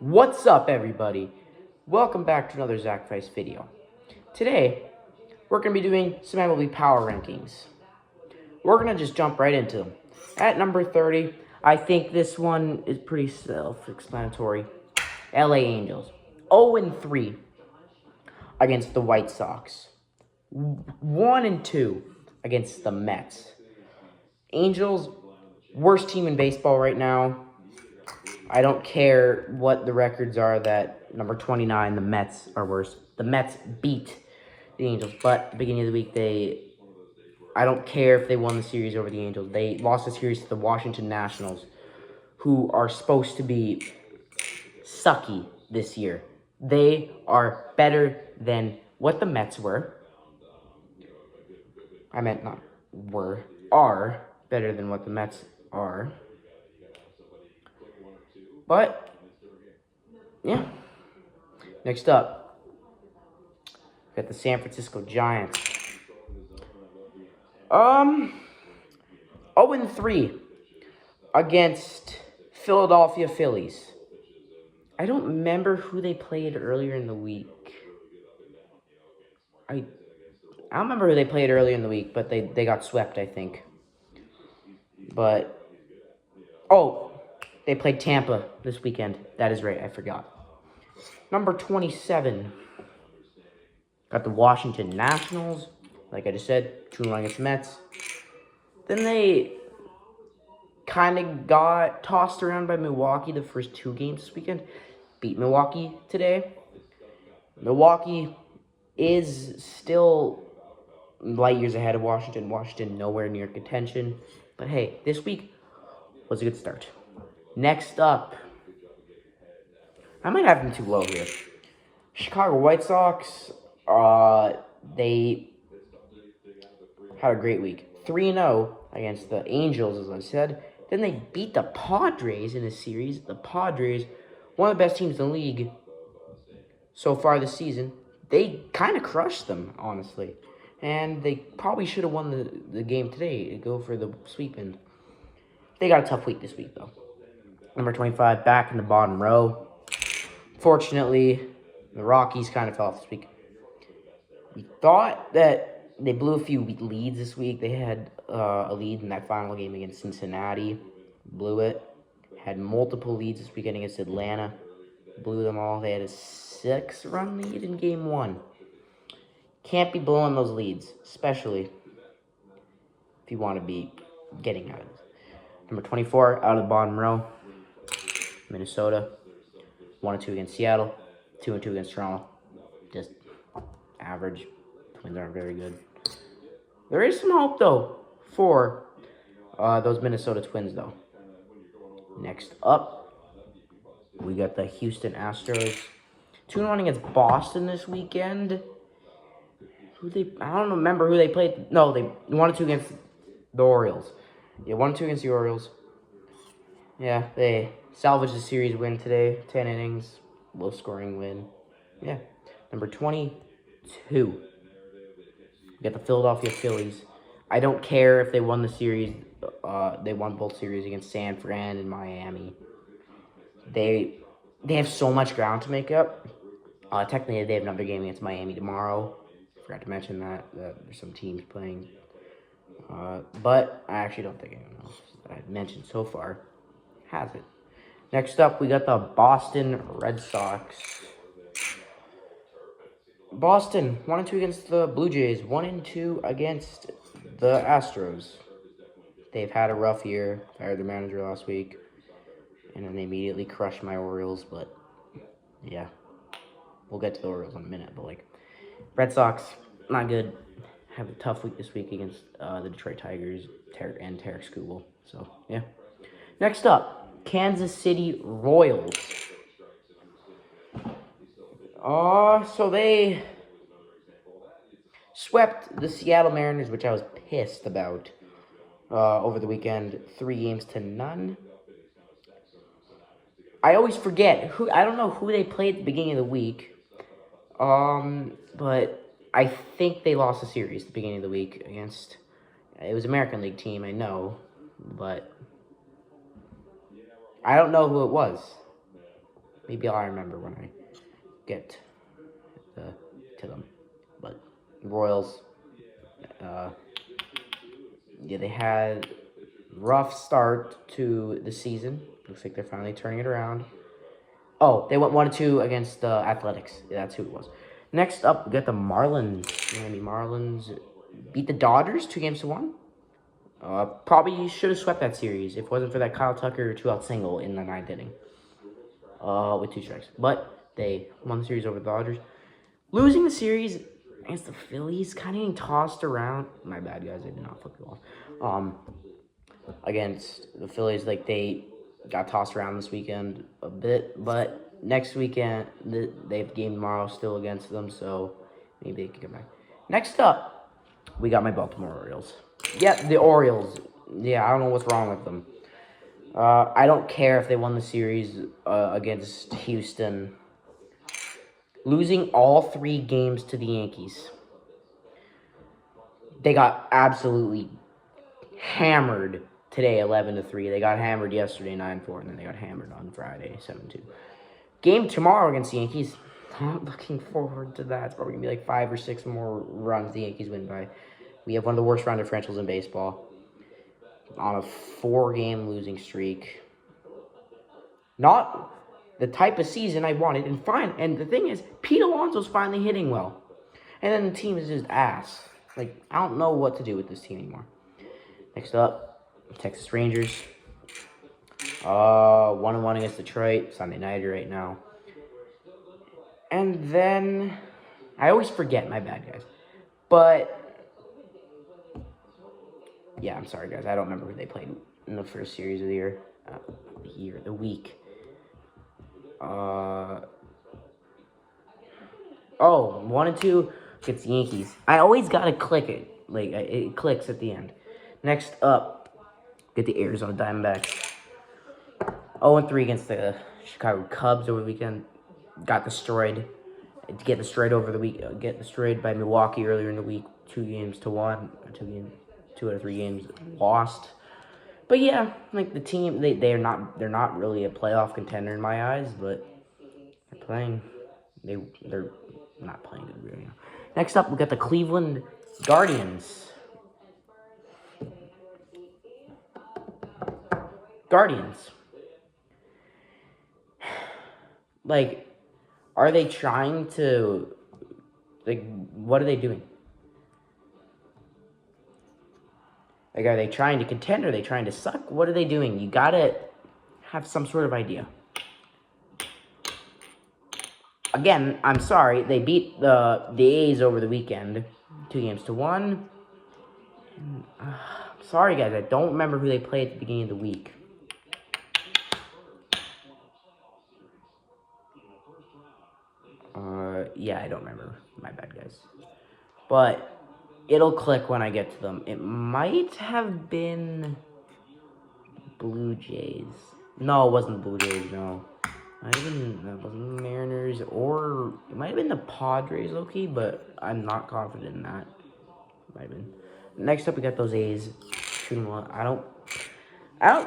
What's up, everybody? Welcome back to another Sacrifice video. Today, we're going to be doing some Mlb Power Rankings. We're going to just jump right into them. At number 30, I think this one is pretty self-explanatory. LA Angels. 0-3 against the White Sox. 1-2 against the Mets. Angels, worst team in baseball right now. I don't care what the records are that number 29, the Mets, are worse. The Mets beat the Angels, but at the beginning of the week, I don't care if they won the series over the Angels. They lost the series to the Washington Nationals, who are supposed to be sucky this year. They are better than what the Mets were. I meant not were, are better than what the Mets are. But, yeah. Next up, we got the San Francisco Giants. 0-3 against Philadelphia Phillies. I don't remember who they played earlier in the week. I don't remember who they played earlier in the week, but they got swept, I think. But, they played Tampa this weekend. That is right, I forgot. Number 27. Got the Washington Nationals. Like I just said, 2-1 against the Mets. Then they kind of got tossed around by Milwaukee the first 2 games this weekend. Beat Milwaukee today. Milwaukee is still light years ahead of Washington. Washington nowhere near contention. But hey, this week was a good start. Next up, I might have them too low here. Chicago White Sox, they had a great week. 3-0 against the Angels, as I said. Then they beat the Padres in a series. The Padres, one of the best teams in the league so far this season. They kind of crushed them, honestly. And they probably should have won the game today to go for the sweep. And they got a tough week this week, though. Number 25, back in the bottom row. Fortunately, the Rockies kind of fell off this week. We thought that they blew a few leads this week. They had a lead in that final game against Cincinnati. Blew it. Had multiple leads this weekend against Atlanta. Blew them all. They had a 6-run lead in game 1. Can't be blowing those leads, especially if you want to be getting out of it. Number 24, out of the bottom row. Minnesota. 1-2 against Seattle. 2-2 against Toronto. Just average. Twins aren't very good. There is some hope, though, for those Minnesota Twins, though. Next up, we got the Houston Astros. 2-1 against Boston this weekend. I don't remember who they played. No, they 1-2 against the Orioles. Yeah, 1-2 against the Orioles. Yeah, they salvaged the series win today. 10 innings, low-scoring win. Yeah. Number 22. We got the Philadelphia Phillies. I don't care if they won the series. They won both series against San Fran and Miami. They have so much ground to make up. Technically, they have another game against Miami tomorrow. Forgot to mention that there's some teams playing. But I actually don't think anyone else that I've mentioned so far has it. Next up, we got the Boston Red Sox. Boston, 1-2 against the Blue Jays. 1-2 against the Astros. They've had a rough year. Fired their manager last week. And then they immediately crushed my Orioles. But, yeah. We'll get to the Orioles in a minute. But, Red Sox, not good. Have a tough week this week against the Detroit Tigers and Tarek Skubal. So, yeah. Next up, Kansas City Royals. So they swept the Seattle Mariners, which I was pissed about over the weekend, 3-0. I always forget I don't know who they played at the beginning of the week. But I think they lost the series at the beginning of the week against, it was American League team, I know, but I don't know who it was. Maybe I'll remember when I get to them. But Royals, yeah, they had rough start to the season. Looks like they're finally turning it around. Oh, they went 1-2 against the Athletics. Yeah, that's who it was. Next up, we got the Marlins. Miami Marlins beat the Dodgers 2-1. Probably should have swept that series if it wasn't for that Kyle Tucker 2-out single in the 9th inning. With 2 strikes. But they won the series over the Dodgers. Losing the series against the Phillies, kind of getting tossed around. My bad, guys. I did not flip you off. Against the Phillies, like, they got tossed around this weekend a bit, but next weekend they have a game tomorrow still against them, so maybe they can come back. Next up, we got my Baltimore Orioles. Yeah, the Orioles. Yeah, I don't know what's wrong with them. I don't care if they won the series against Houston. Losing all 3 games to the Yankees. They got absolutely hammered today, 11-3. They got hammered yesterday, 9-4, and then they got hammered on Friday, 7-2. Game tomorrow against the Yankees. Not looking forward to that. It's probably going to be like 5 or 6 more runs the Yankees win by. We have one of the worst run differentials in baseball. On a 4-game losing streak. Not the type of season I wanted. And the thing is, Pete Alonso's finally hitting well. And then the team is just ass. Like, I don't know what to do with this team anymore. Next up, Texas Rangers. 1-1 against Detroit. Sunday nighter right now. And then, I always forget, my bad, guys. But, yeah, I'm sorry, guys. I don't remember who they played in the first series of the year. The week. 1-2 against the Yankees. I always gotta click it. Like, it clicks at the end. Next up, get the Arizona Diamondbacks. 0-3 against the Chicago Cubs over the weekend. Got destroyed. Get destroyed over the week. Get destroyed by Milwaukee earlier in the week. 2-1. 2 out of 3 games lost. But yeah, like the team, they're not really a playoff contender in my eyes, but they're playing. They're not playing good really now. Next up, we got the Cleveland Guardians. Like, are they trying to, like, what are they doing? Like, are they trying to contend? Are they trying to suck? What are they doing? You gotta have some sort of idea. Again, I'm sorry. They beat the A's over the weekend. 2-1. Sorry, guys. I don't remember who they played at the beginning of the week. Yeah, I don't remember. My bad, guys. But it'll click when I get to them. It might have been Blue Jays. No, it wasn't the Blue Jays, no. It wasn't the Mariners, or it might have been the Padres, low-key, but I'm not confident in that. Might have been. Next up, we got those A's. 2-1. I don't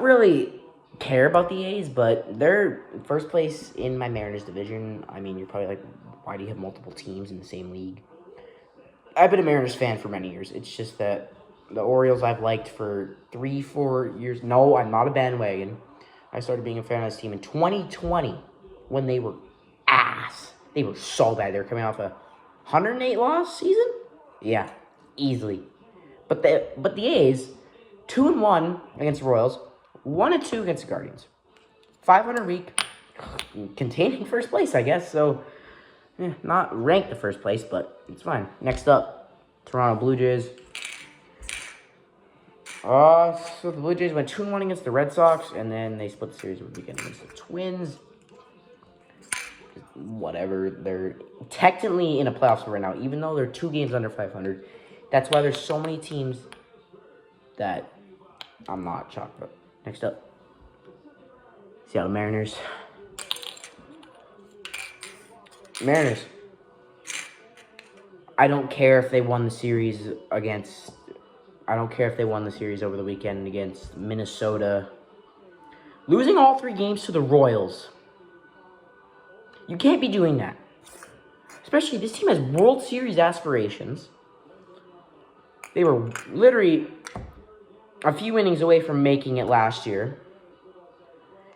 really care about the A's, but they're first place in my Mariners division. I mean, you're probably like, why do you have multiple teams in the same league? I've been a Mariners fan for many years. It's just that the Orioles I've liked for 3-4 years. No, I'm not a bandwagon. I started being a fan of this team in 2020 when they were ass. They were so bad. They were coming off a 108 loss season. Yeah, easily. But the A's, 2-1 against the Royals, 1-2 against the Guardians. 500 week, containing first place, I guess. So, not ranked the first place, but it's fine. Next up, Toronto Blue Jays. So the Blue Jays went 2-1 against the Red Sox, and then they split the series over the weekend against the Twins. Whatever, they're technically in a playoff right now, even though they're 2 games under 500. That's why there's so many teams that I'm not shocked about. Next up, Seattle Mariners. I don't care if they won the series against. I don't care if they won the series over the weekend against Minnesota. Losing all 3 games to the Royals. You can't be doing that. Especially, this team has World Series aspirations. They were literally a few innings away from making it last year.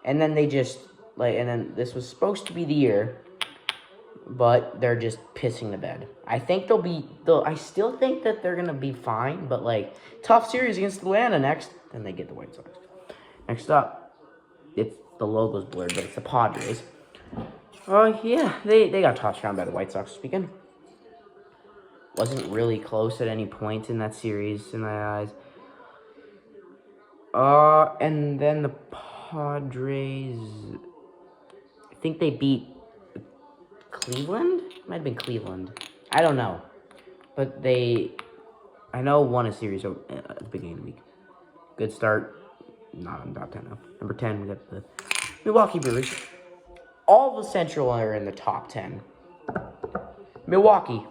And then they just, and then this was supposed to be the year. But they're just pissing the bed. I think I still think that they're going to be fine. But, tough series against Atlanta next. Then they get the White Sox. Next up, the logo's blurred, but it's the Padres. Oh, yeah, they got tossed around by the White Sox this weekend. Wasn't really close at any point in that series, in my eyes. And then the Padres, I think they beat Cleveland? Might have been Cleveland. I don't know. But I know, won a series at the beginning of the week. Good start. Not on top 10 now. Number 10, we got the Milwaukee Brewers. All the Central are in the top 10. Milwaukee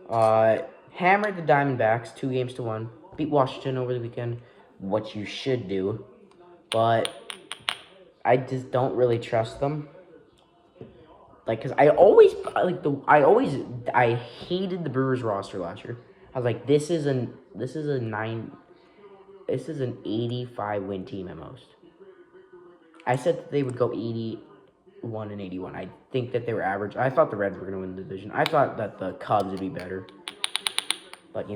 hammered the Diamondbacks 2-1. Beat Washington over the weekend. What you should do. But I just don't really trust them. Because I hated the Brewers roster last year. I was like, this is an 85 win team at most. I said that they would go 81 and 81. I think that they were average. I thought the Reds were going to win the division. I thought that the Cubs would be better. But,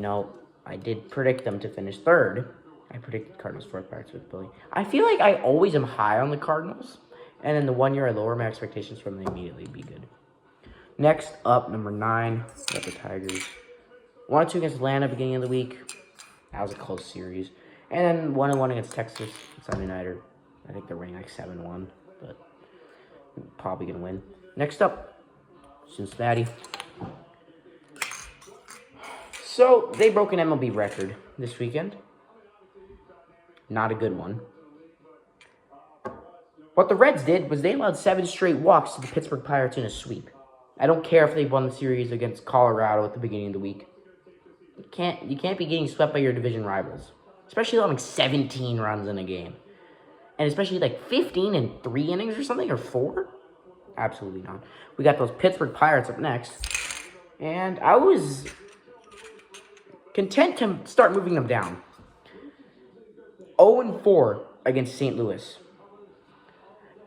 I did predict them to finish third. I predicted Cardinals fourth, Pirates with Billy. I feel like I always am high on the Cardinals. And in the 1 year, I lower my expectations from them immediately be good. Next up, number 9, we got the Tigers. 1-2 against Atlanta beginning of the week. That was a close series. And then 1-1 against Texas Sunday nighter. I think they're winning 7-1, but probably going to win. Next up, Cincinnati. So, they broke an MLB record this weekend. Not a good one. What the Reds did was they allowed 7 straight walks to the Pittsburgh Pirates in a sweep. I don't care if they won the series against Colorado at the beginning of the week. You can't be getting swept by your division rivals. Especially allowing 17 runs in a game. And especially 15 in 3 innings or something, or 4? Absolutely not. We got those Pittsburgh Pirates up next. And I was content to start moving them down. 0-4 against St. Louis.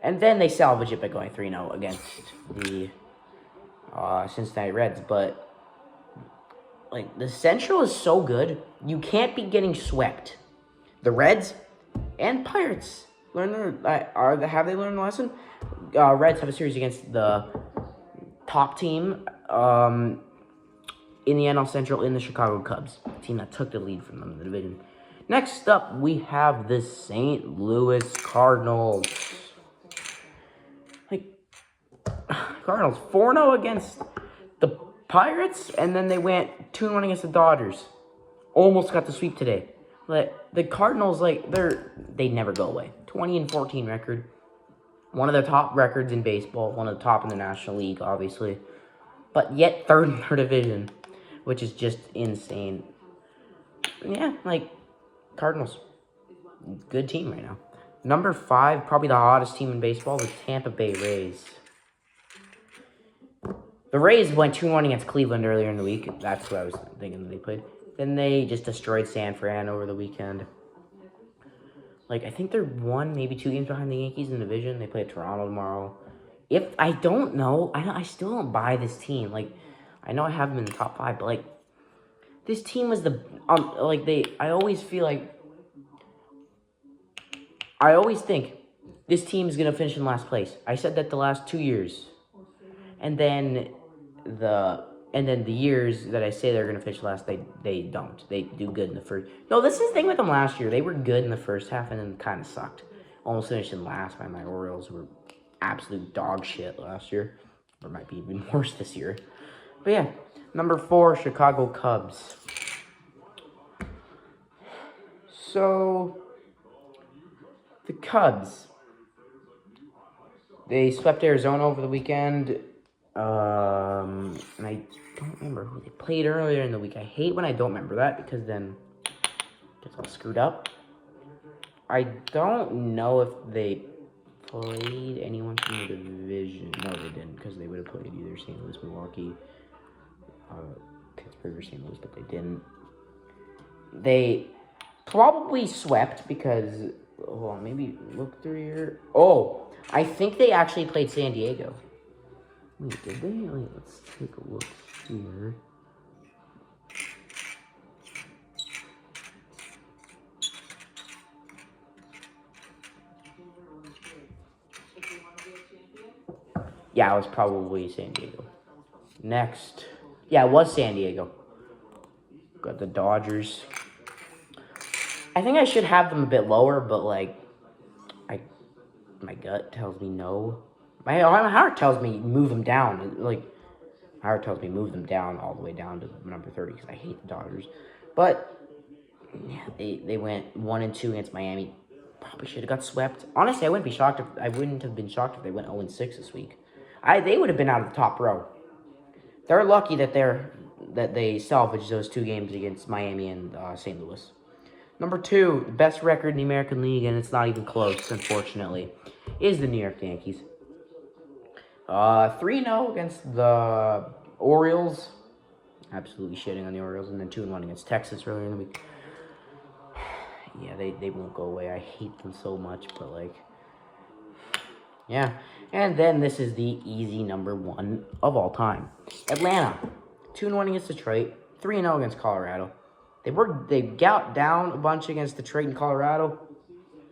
And then they salvage it by going 3-0 against the Cincinnati Reds. But, the Central is so good, you can't be getting swept. The Reds and Pirates have they learned the lesson? Reds have a series against the top team in the NL Central in the Chicago Cubs, the team that took the lead from them in the division. Next up, we have the St. Louis Cardinals. Cardinals 4-0 against the Pirates, and then they went 2-1 against the Dodgers. Almost got the sweep today. The Cardinals, they never go away. 20-14 record. One of the top records in baseball. One of the top in the National League, obviously. But yet third in their division, which is just insane. Yeah, Cardinals. Good team right now. Number 5, probably the hottest team in baseball, the Tampa Bay Rays. The Rays went 2-1 against Cleveland earlier in the week. That's what I was thinking they played. Then they just destroyed San Fran over the weekend. I think they're 1, maybe 2 games behind the Yankees in the division. They play Toronto tomorrow. I don't know. I still don't buy this team. I know I have them in the top 5, but this team was I always feel I always think this team is gonna finish in last place. I said that the last 2 years, and then the years that I say they're gonna finish last, they don't. They do good in the first. No, this is the thing with them last year. They were good in the first half and then kind of sucked. Almost finished in last by my Orioles, who were absolute dog shit last year. Or might be even worse this year. But yeah, number 4, Chicago Cubs. So, the Cubs, they swept Arizona over the weekend. And I don't remember who they played earlier in the week. I hate when I don't remember that because then it gets all screwed up. I don't know if they played anyone from the division. No, they didn't, because they would have played either St. Louis, Milwaukee, Pittsburgh, or St. Louis, but they didn't. They probably swept because, hold on, maybe look through here. Oh, I think they actually played San Diego. Wait, did they? Wait, let's take a look here. Yeah, it was probably San Diego. Next. Yeah, it was San Diego. Got the Dodgers. I think I should have them a bit lower, but, like, my gut tells me no. My heart tells me move them down. Like, my heart tells me move them down all the way down to number 30 because I hate the Dodgers. But, yeah, they went 1-2 against Miami. Probably should have got swept. Honestly, I wouldn't have been shocked if they went 0-6 this week. They would have been out of the top row. They're lucky that they salvaged those 2 games against Miami and St. Louis. Number 2, the best record in the American League, and it's not even close, unfortunately, is the New York Yankees. 3-0 against the Orioles. Absolutely shitting on the Orioles, and then 2-1 against Texas earlier in the week. Yeah, they won't go away. I hate them so much, but, like, yeah. And then this is the easy number 1 of all time. Atlanta, 2-1 against Detroit, 3-0 against Colorado. They got down a bunch against Detroit and Colorado.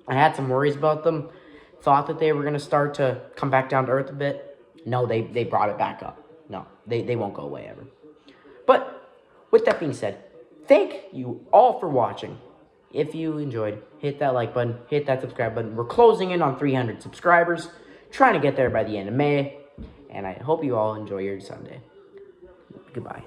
I had some worries about them. Thought that they were going to start to come back down to earth a bit. No, they brought it back up. No, they won't go away ever. But with that being said, thank you all for watching. If you enjoyed, hit that like button, hit that subscribe button. We're closing in on 300 subscribers. Trying to get there by the end of May. And I hope you all enjoy your Sunday. Goodbye.